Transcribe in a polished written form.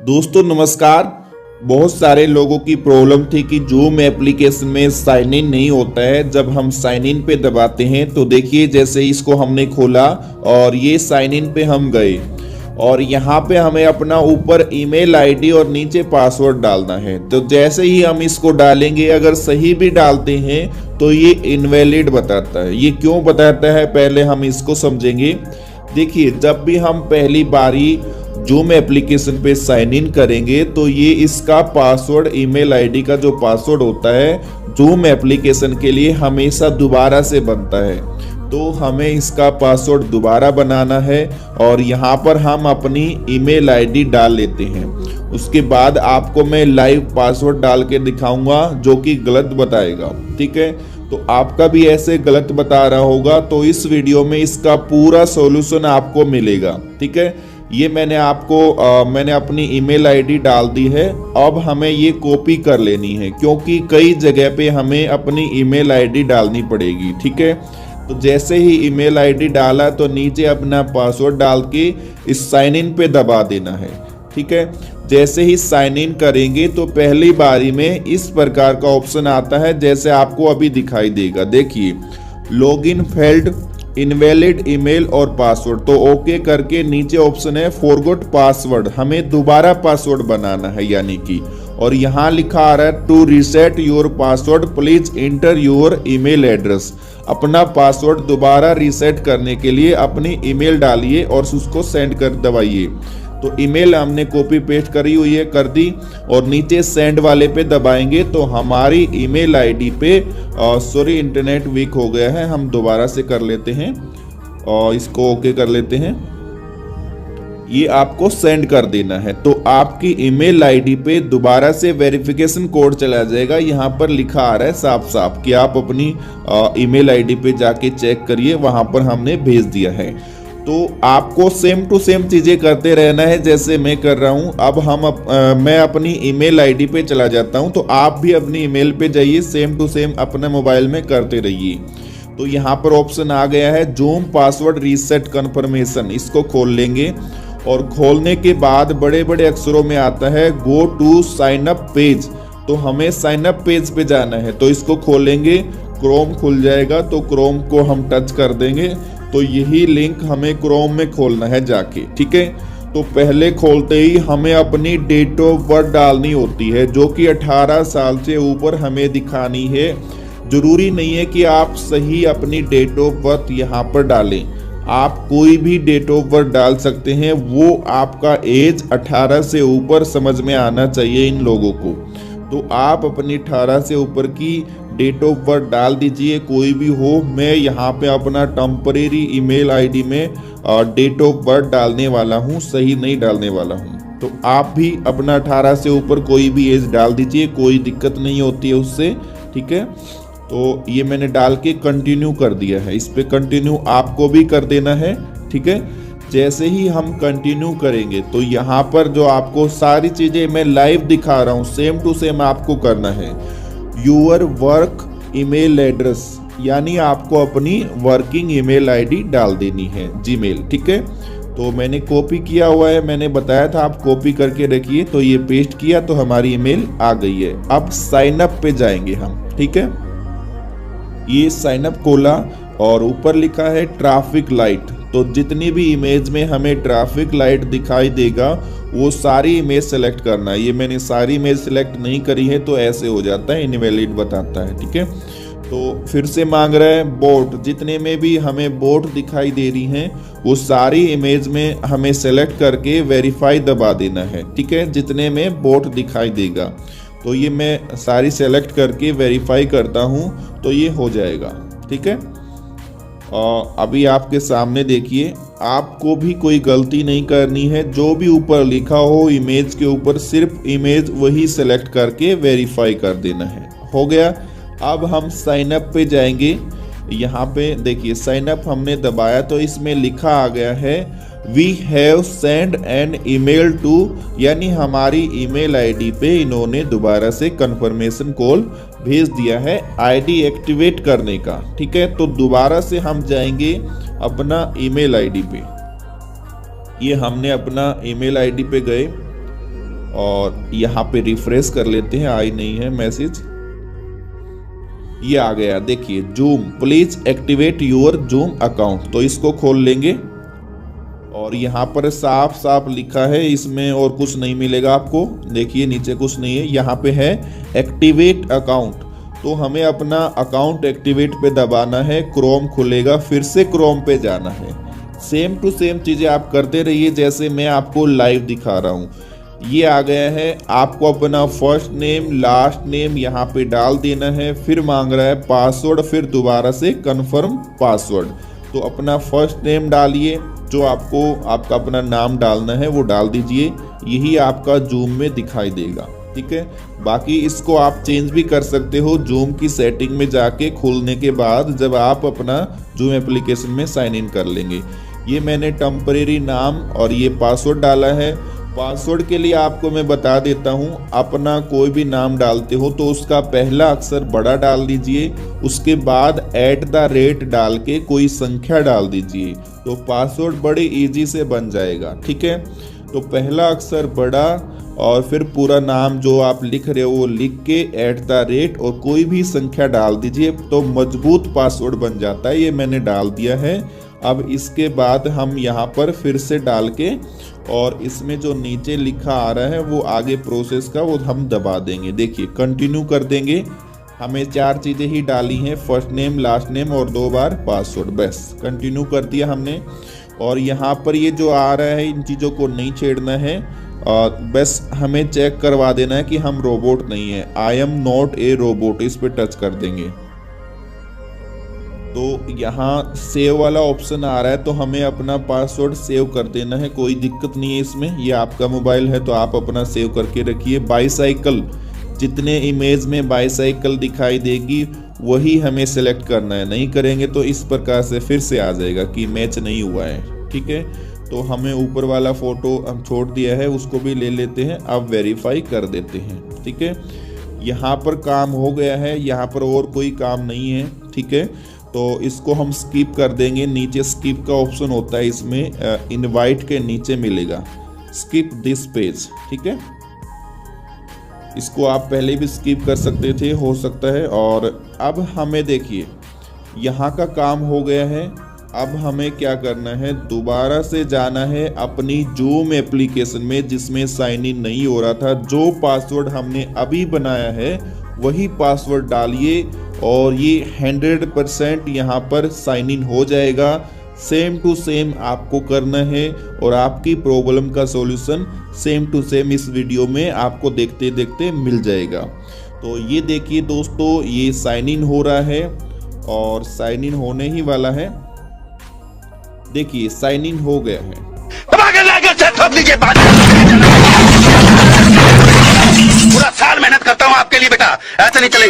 दोस्तों नमस्कार। बहुत सारे लोगों की प्रॉब्लम थी कि जूम एप्लीकेशन में साइन इन नहीं होता है। जब हम साइन इन पे दबाते हैं तो देखिए जैसे इसको हमने खोला और ये साइन इन पे हम गए और यहाँ पे हमें अपना ऊपर ईमेल आईडी और नीचे पासवर्ड डालना है। तो जैसे ही हम इसको डालेंगे, अगर सही भी डालते हैं तो ये इनवैलिड बताता है। ये क्यों बताता है पहले हम इसको समझेंगे। देखिए, जब भी हम पहली बारी जूम एप्लीकेशन पे साइन इन करेंगे तो ये इसका पासवर्ड, ईमेल आईडी का जो पासवर्ड होता है जूम एप्लीकेशन के लिए हमेशा दोबारा से बनता है। तो हमें इसका पासवर्ड दोबारा बनाना है और यहाँ पर हम अपनी ईमेल आईडी डाल लेते हैं। उसके बाद आपको मैं लाइव पासवर्ड डाल के दिखाऊंगा जो कि गलत बताएगा। ठीक है, तो आपका भी ऐसे गलत बता रहा होगा तो इस वीडियो में इसका पूरा सॉल्यूशन आपको मिलेगा। ठीक है, ये मैंने अपनी ईमेल आईडी डाल दी है। अब हमें ये कॉपी कर लेनी है क्योंकि कई जगह पे हमें अपनी ईमेल आईडी डालनी पड़ेगी। ठीक है, तो जैसे ही ईमेल आईडी डाला तो नीचे अपना पासवर्ड डाल के इस साइन इन पे दबा देना है। ठीक है, जैसे ही साइन इन करेंगे तो पहली बारी में इस प्रकार का ऑप्शन आता है जैसे आपको अभी दिखाई देगा। देखिए, लॉगिन फेल्ड, इनवैलिड ईमेल और पासवर्ड। तो ओके करके नीचे ऑप्शन है फॉरगॉट पासवर्ड, हमें दोबारा पासवर्ड बनाना है यानी कि। और यहाँ लिखा आ रहा है to reset your password please enter your email address. अपना पासवर्ड दोबारा रीसेट करने के लिए अपनी ईमेल डालिए और उसको सेंड कर दबाइए। तो ईमेल हमने कॉपी पेस्ट करी हुई है, कर दी और नीचे सेंड वाले पे दबाएंगे तो हमारी ईमेल आईडी पे सॉरी इंटरनेट वीक हो गया है, हम दोबारा से कर लेते हैं और इसको ओके कर लेते हैं। ये आपको सेंड कर देना है तो आपकी ईमेल आईडी पे दोबारा से वेरिफिकेशन कोड चला जाएगा। यहाँ पर लिखा आ रहा है साफ साफ कि आप अपनी ईमेल आईडी पे जाके चेक करिए, वहां पर हमने भेज दिया है। तो आपको सेम टू सेम चीज़ें करते रहना है जैसे मैं कर रहा हूँ। अब मैं अपनी ईमेल आईडी पे चला जाता हूँ तो आप भी अपनी ईमेल पे जाइए, सेम टू सेम अपने मोबाइल में करते रहिए। तो यहाँ पर ऑप्शन आ गया है जूम पासवर्ड रीसेट कन्फर्मेशन, इसको खोल लेंगे और खोलने के बाद बड़े बड़े अक्षरों में आता है go to sign up page. तो हमें साइन अप पेज पे जाना है तो इसको खोलेंगे, क्रोम खुल जाएगा तो क्रोम को हम टच कर देंगे तो यही लिंक हमें क्रोम में खोलना है जाके। ठीक है, तो पहले खोलते ही हमें अपनी डेट ऑफ बर्थ डालनी होती है जो कि 18 साल से ऊपर हमें दिखानी है। जरूरी नहीं है कि आप सही अपनी डेट ऑफ बर्थ यहाँ पर डालें, आप कोई भी डेट ऑफ बर्थ डाल सकते हैं। वो आपका एज 18 से ऊपर समझ में आना चाहिए इन लोगों को। तो आप अपनी 18 से ऊपर की डेट ऑफ बर्थ डाल दीजिए, कोई भी हो। मैं यहाँ पे अपना टेम्परेरी ईमेल आईडी में डेट ऑफ बर्थ डालने वाला हूँ, सही नहीं डालने वाला हूँ। तो आप भी अपना 18 से ऊपर कोई भी एज डाल दीजिए, कोई दिक्कत नहीं होती है उससे। ठीक है, तो ये मैंने डाल के कंटिन्यू कर दिया है, इस पे कंटिन्यू आपको भी कर देना है। ठीक है, जैसे ही हम कंटिन्यू करेंगे तो यहाँ पर जो आपको सारी चीज़ें मैं लाइव दिखा रहा हूँ सेम टू सेम आपको करना है। यूर वर्क ईमेल एड्रेस, यानी आपको अपनी वर्किंग ईमेल आईडी डाल देनी है जीमेल। ठीक है, तो मैंने कॉपी किया हुआ है, मैंने बताया था आप कॉपी करके रखिए। तो ये पेस्ट किया तो हमारी ईमेल आ गई है। अब साइन अप पे जाएंगे हम। ठीक है, ये साइन अप खोला और ऊपर लिखा है ट्रैफिक लाइट। तो जितनी भी इमेज में हमें ट्रैफिक लाइट दिखाई देगा वो सारी इमेज सेलेक्ट करना है। ये मैंने सारी इमेज सेलेक्ट नहीं करी है तो ऐसे हो जाता है, इनवैलिड बताता है। ठीक है, तो फिर से मांग रहा है बोट, जितने में भी हमें बोट दिखाई दे रही हैं वो सारी इमेज में हमें सेलेक्ट करके वेरीफाई दबा देना है। ठीक है, जितने में बोट दिखाई देगा तो ये मैं सारी सेलेक्ट करके वेरीफाई करता हूँ तो ये हो जाएगा। ठीक है, अभी आपके सामने देखिए, आपको भी कोई गलती नहीं करनी है। जो भी ऊपर लिखा हो इमेज के ऊपर सिर्फ इमेज वही सेलेक्ट करके वेरीफाई कर देना है। हो गया। अब हम साइन अप पे जाएंगे। यहाँ पे देखिए साइन अप हमने दबाया तो इसमें लिखा आ गया है we have send an email to, यानी हमारी ईमेल आईडी पे इन्होंने दोबारा से कंफर्मेशन कॉल भेज दिया है आईडी एक्टिवेट करने का। ठीक है, तो दोबारा से हम जाएंगे अपना ईमेल आईडी पे। ये हमने अपना ईमेल आईडी पे गए और यहाँ पे रिफ्रेश कर लेते हैं, आई नहीं है मैसेज, ये आ गया। देखिए zoom, please activate your zoom account, तो इसको खोल लेंगे और यहाँ पर साफ साफ लिखा है, इसमें और कुछ नहीं मिलेगा आपको। देखिए नीचे कुछ नहीं है, यहाँ पे है एक्टिवेट अकाउंट, तो हमें अपना अकाउंट एक्टिवेट पे दबाना है, क्रोम खुलेगा, फिर से क्रोम पे जाना है। सेम टू सेम चीज़ें आप करते रहिए जैसे मैं आपको लाइव दिखा रहा हूँ। ये आ गया है, आपको अपना फर्स्ट नेम लास्ट नेम यहाँ पे डाल देना है, फिर मांग रहा है पासवर्ड, फिर दोबारा से कंफर्म पासवर्ड। तो अपना फर्स्ट नेम डालिए, जो आपको आपका अपना नाम डालना है वो डाल दीजिए, यही आपका जूम में दिखाई देगा, ठीक है। बाकी इसको आप चेंज भी कर सकते हो जूम की सेटिंग में जाके, खोलने के बाद जब आप अपना जूम एप्लीकेशन में साइन इन कर लेंगे। ये मैंने टेम्परेरी नाम और ये पासवर्ड डाला है। पासवर्ड के लिए आपको मैं बता देता हूँ, अपना कोई भी नाम डालते हो तो उसका पहला अक्षर बड़ा डाल दीजिए, उसके बाद @ डाल के कोई संख्या डाल दीजिए, तो पासवर्ड बड़े इजी से बन जाएगा, ठीक है। तो पहला अक्षर बड़ा और फिर पूरा नाम जो आप लिख रहे हो वो लिख के @ और कोई भी संख्या डाल दीजिए, तो मजबूत पासवर्ड बन जाता है। ये मैंने डाल दिया है। अब इसके बाद हम यहाँ पर फिर से डाल के और इसमें जो नीचे लिखा आ रहा है वो आगे प्रोसेस का, वो हम दबा देंगे। देखिए कंटिन्यू कर देंगे। हमें 4 चीज़ें ही डाली हैं, फर्स्ट नेम लास्ट नेम और 2 बार पासवर्ड, बस कंटिन्यू कर दिया हमने। और यहाँ पर ये जो आ रहा है इन चीज़ों को नहीं छेड़ना है, बस हमें चेक करवा देना है कि हम रोबोट नहीं है। I am not a robot, इस पे टच कर देंगे तो यहाँ सेव वाला ऑप्शन आ रहा है, तो हमें अपना पासवर्ड सेव कर देना है, कोई दिक्कत नहीं है इसमें। ये आपका मोबाइल है तो आप अपना सेव करके रखिए। बाईसाइकिल, जितने इमेज में बाईसाइकिल दिखाई देगी वही हमें सेलेक्ट करना है, नहीं करेंगे तो इस प्रकार से फिर से आ जाएगा कि मैच नहीं हुआ है, ठीक है। तो हमें ऊपर वाला फोटो हम छोड़ दिया है, उसको भी ले लेते हैं, अब वेरीफाई कर देते हैं, ठीक है। यहाँ पर काम हो गया है, यहाँ पर और कोई काम नहीं है, ठीक है। तो इसको हम स्किप कर देंगे। नीचे स्किप का ऑप्शन होता है, इसमें इनवाइट के नीचे मिलेगा स्किप दिस पेज, ठीक है। इसको आप पहले भी स्किप कर सकते थे, हो सकता है। और अब हमें देखिए यहाँ का काम हो गया है। अब हमें क्या करना है, दोबारा से जाना है अपनी जूम एप्लीकेशन में जिसमें साइन इन नहीं हो रहा था। जो पासवर्ड हमने अभी बनाया है वही पासवर्ड डालिए और ये 100% यहाँ पर साइन इन हो जाएगा। सेम टू सेम आपको करना है और आपकी प्रॉब्लम का सॉल्यूशन सेम टू सेम इस वीडियो में आपको देखते देखते मिल जाएगा। तो ये देखिए दोस्तों, ये साइन इन हो रहा है और साइन इन होने ही वाला है। देखिए साइन इन हो गया है। पूरा साल मेहनत करता हूँ आपके लिए बेटा, ऐसे नहीं चलेगा।